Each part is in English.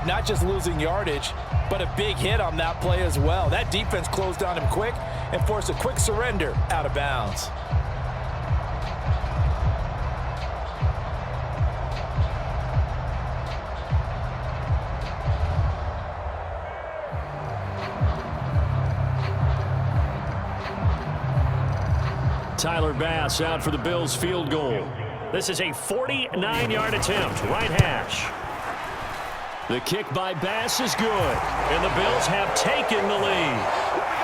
avoid not just losing yardage, but a big hit on that play as well. That defense closed on him quick and forced a quick surrender out of bounds. Tyler Bass out for the Bills field goal. This is a 49-yard attempt, right hash. The kick by Bass is good, and the Bills have taken the lead.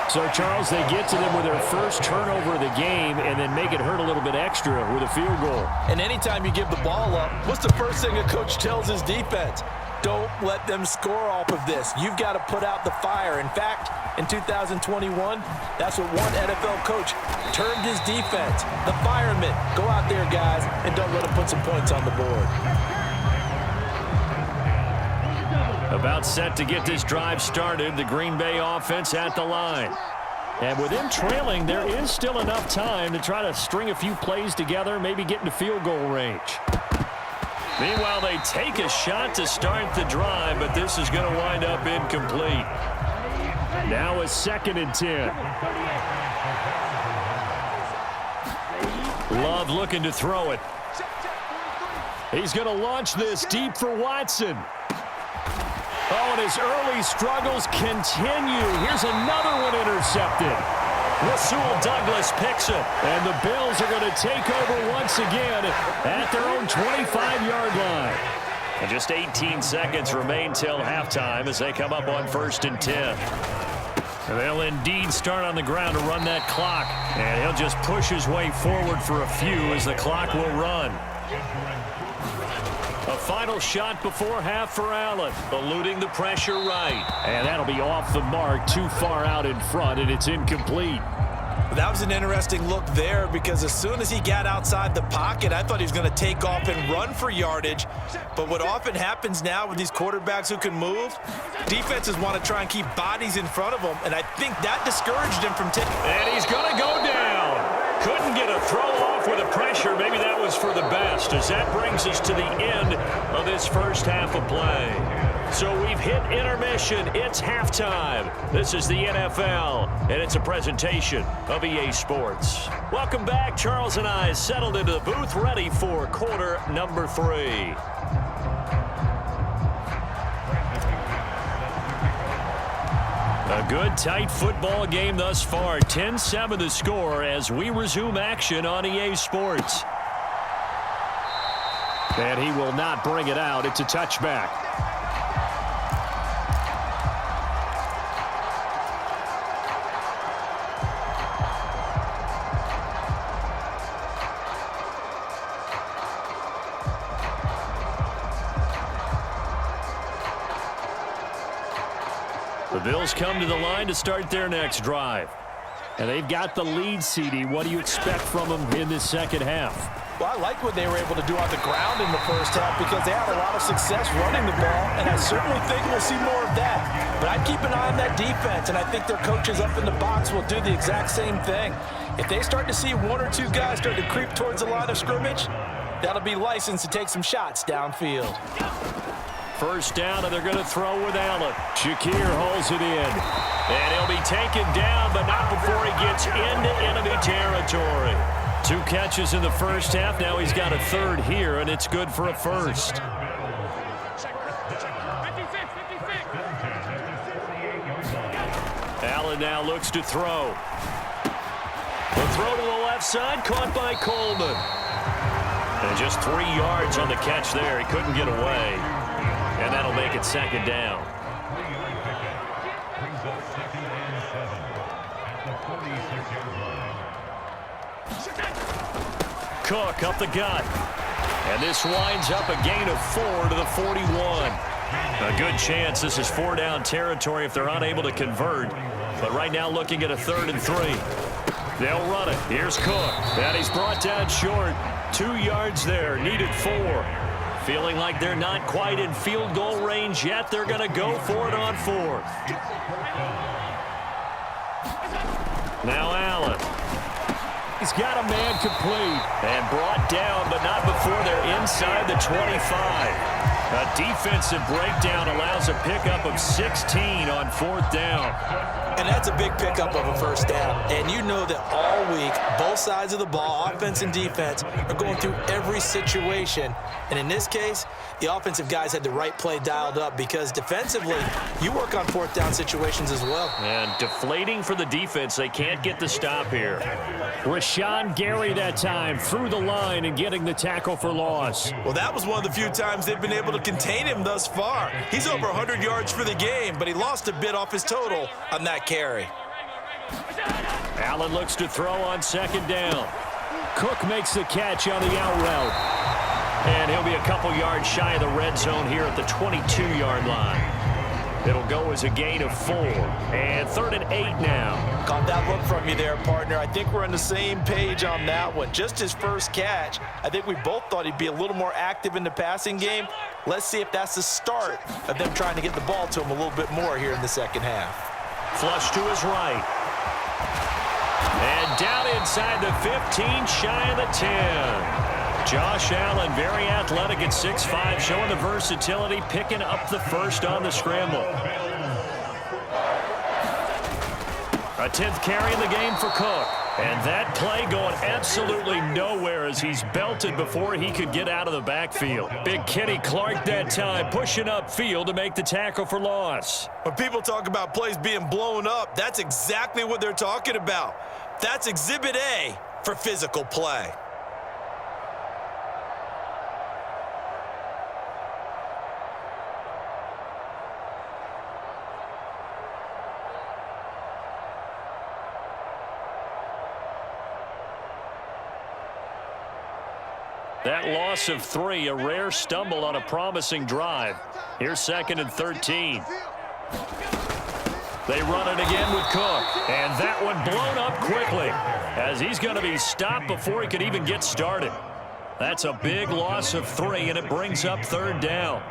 So, Charles, they get to them with their first turnover of the game and then make it hurt a little bit extra with a field goal. And anytime you give the ball up, what's the first thing a coach tells his defense? Don't let them score off of this. You've got to put out the fire. In fact, in 2021, that's what one NFL coach termed his defense. The firemen. Go out there, guys, and don't let them put some points on the board. About set to get this drive started, the Green Bay offense at the line. And with them trailing, there is still enough time to try to string a few plays together, maybe get into field goal range. Meanwhile, they take a shot to start the drive, but this is going to wind up incomplete. Now a 2nd and 10. Love looking to throw it. He's going to launch this deep for Watson. Oh, and his early struggles continue. Here's another one intercepted. Rasul Douglas picks it, and the Bills are going to take over once again at their own 25-yard line. And just 18 seconds remain till halftime as they come up on 1st and 10. And they'll indeed start on the ground to run that clock, and he'll just push his way forward for a few as the clock will run. A final shot before half for Allen, eluding the pressure right. And that'll be off the mark, too far out in front, and it's incomplete. That was an interesting look there because as soon as he got outside the pocket, I thought he was going to take off and run for yardage. But what often happens now with these quarterbacks who can move, defenses want to try and keep bodies in front of them, and I think that discouraged him from taking. And he's going to go down. Couldn't get a throw off with the pressure. Maybe that was for the best, as that brings us to the end of this first half of play. So we've hit intermission. It's halftime. This is the NFL, and it's a presentation of EA Sports. Welcome back. Charles and I settled into the booth, ready for quarter number 3. A good, tight football game thus far. 10-7 the score as we resume action on EA Sports. And he will not bring it out. It's a touchback. The Bills come to the line to start their next drive. And they've got the lead, CD. What do you expect from them in this second half? Well, I like what they were able to do on the ground in the first half because they had a lot of success running the ball, and I certainly think we'll see more of that. But I'd keep an eye on that defense, and I think their coaches up in the box will do the exact same thing. If they start to see 1 or 2 guys start to creep towards the line of scrimmage, that'll be licensed to take some shots downfield. First down, and they're going to throw with Allen. Shakir holds it in. And he'll be taken down, but not before he gets into enemy territory. 2 catches in the first half. Now he's got a 3rd here, and it's good for a 1st. Allen now looks to throw. The throw to the left side, caught by Coleman. And just 3 yards on the catch there. He couldn't get away. And that'll make it 2nd down. Cook up the gut. And this winds up a gain of 4 to the 41. A good chance this is 4 down territory if they're unable to convert. But right now looking at a 3rd and 3. They'll run it. Here's Cook. And he's brought down short. 2 yards there. Needed 4. Feeling like they're not quite in field goal range yet. They're going to go for it on 4th. Now Allen. He's got a man complete. And brought down, but not before they're inside the 25. A defensive breakdown allows a pickup of 16 on 4th down. And that's a big pickup of a first down. And you know that all week, both sides of the ball, offense and defense, are going through every situation. And in this case, the offensive guys had the right play dialed up because defensively, you work on 4th down situations as well. And deflating for the defense. They can't get the stop here. Rashawn Gary that time through the line and getting the tackle for loss. Well, that was one of the few times they've been able to contain him thus far. He's over 100 yards for the game, but he lost a bit off his total on that carry. Allen looks to throw on 2nd down. Cook makes the catch on the out route. And he'll be a couple yards shy of the red zone here at the 22-yard line. It'll go as a gain of 4. And 3rd and 8 now. Caught that look from you there, partner. I think we're on the same page on that one. Just his first catch. I think we both thought he'd be a little more active in the passing game. Let's see if that's the start of them trying to get the ball to him a little bit more here in the second half. Flush to his right. And down inside the 15, shy of the 10. Josh Allen, very athletic at 6'5", showing the versatility, picking up the first on the scramble. A 10th carry in the game for Cook. And that play going absolutely nowhere as he's belted before he could get out of the backfield. Big Kenny Clark that time pushing upfield to make the tackle for loss. When people talk about plays being blown up, that's exactly what they're talking about. That's Exhibit A for physical play. That loss of 3, a rare stumble on a promising drive. Here's 2nd and 13. They run it again with Cook. And that one blown up quickly as he's going to be stopped before he could even get started. That's a big loss of 3, and it brings up 3rd down.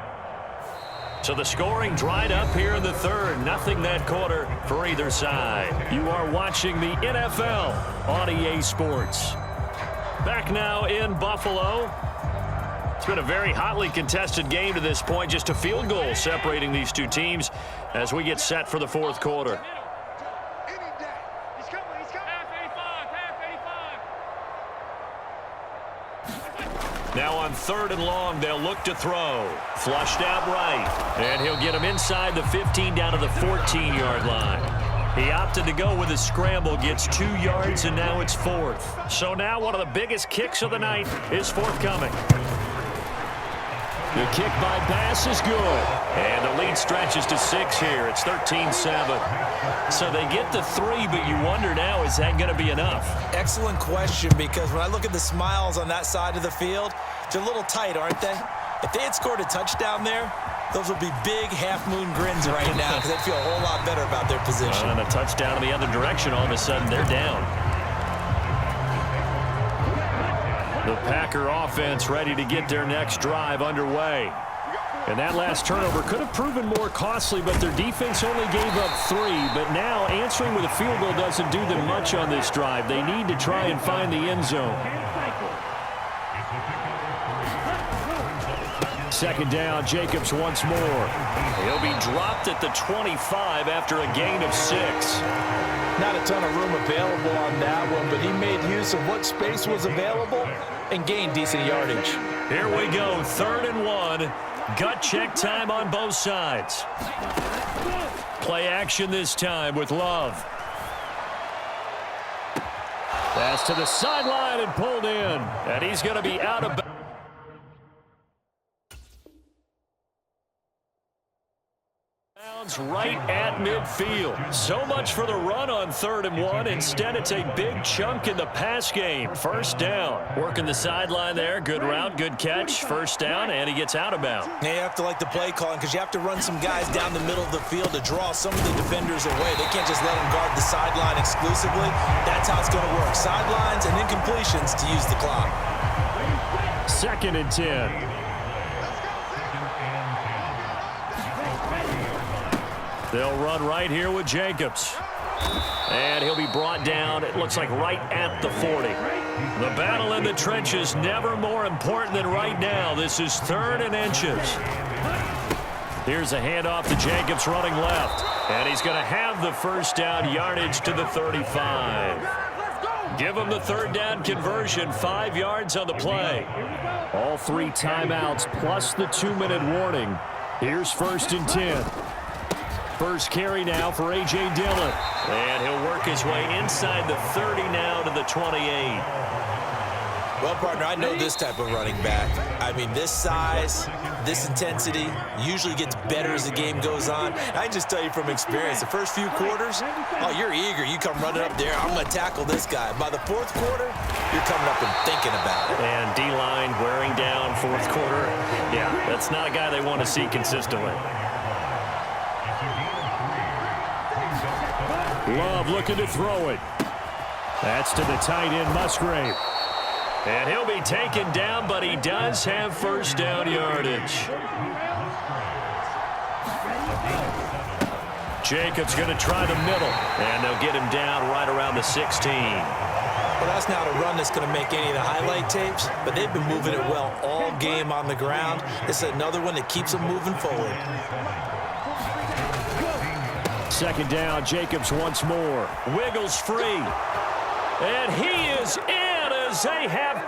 So the scoring dried up here in the 3rd. Nothing that quarter for either side. You are watching the NFL on EA Sports. Back now in Buffalo. It's been a very hotly contested game to this point. Just a field goal separating these two teams as we get set for the 4th quarter. Now on 3rd and long, they'll look to throw. Flushed out right. And he'll get him inside the 15 down to the 14-yard line. He opted to go with a scramble, gets 2 yards, and now it's 4th. So now one of the biggest kicks of the night is forthcoming. The kick by pass is good. And the lead stretches to 6 here. It's 13-7. So they get the 3, but you wonder now, is that going to be enough? Excellent question, because when I look at the smiles on that side of the field, they're a little tight, aren't they? If they had scored a touchdown there, those would be big half-moon grins right now because they'd feel a whole lot better about their position. And a touchdown in the other direction, all of a sudden they're down. The Packer offense ready to get their next drive underway. And that last turnover could have proven more costly, but their defense only gave up 3. But now answering with a field goal doesn't do them much on this drive. They need to try and find the end zone. 2nd down, Jacobs once more. He'll be dropped at the 25 after a gain of 6. Not a ton of room available on that one, but he made use of what space was available and gained decent yardage. Here we go, 3rd and 1. Gut check time on both sides. Play action this time with Love. Pass to the sideline and pulled in. And he's going to be out of bounds. Right at midfield. So much for the run on 3rd and 1. Instead, it's a big chunk in the pass game. 1st down. Working the sideline there. Good route, good catch. 1st down, and he gets out of bounds. Yeah, you have to like the play calling because you have to run some guys down the middle of the field to draw some of the defenders away. They can't just let them guard the sideline exclusively. That's how it's going to work. Sidelines and incompletions to use the clock. 2nd and 10. They'll run right here with Jacobs. And he'll be brought down, it looks like right at the 40. The battle in the trenches never more important than right now. This is 3rd and inches. Here's a handoff to Jacobs running left. And he's going to have the first down, yardage to the 35. Give him the third down conversion, 5 yards on the play. All 3 timeouts plus the 2-minute warning. Here's 1st and 10. First carry now for A.J. Dillon. And he'll work his way inside the 30 now to the 28. Well, partner, I know this type of running back. I mean, this size, this intensity usually gets better as the game goes on. I can just tell you from experience, the first few quarters, oh, you're eager. You come running up there, I'm going to tackle this guy. By the 4th quarter, you're coming up and thinking about it. And D-line wearing down 4th quarter. Yeah, that's not a guy they want to see consistently. Love looking to throw it. That's to the tight end, Musgrave. And he'll be taken down, but he does have first down yardage. Jacobs going to try the middle, and they'll get him down right around the 16. Well, that's not a run that's going to make any of the highlight tapes, but they've been moving it well all game on the ground. It's another one that keeps them moving forward. 2nd down, Jacobs once more. Wiggles free. And he is in as they have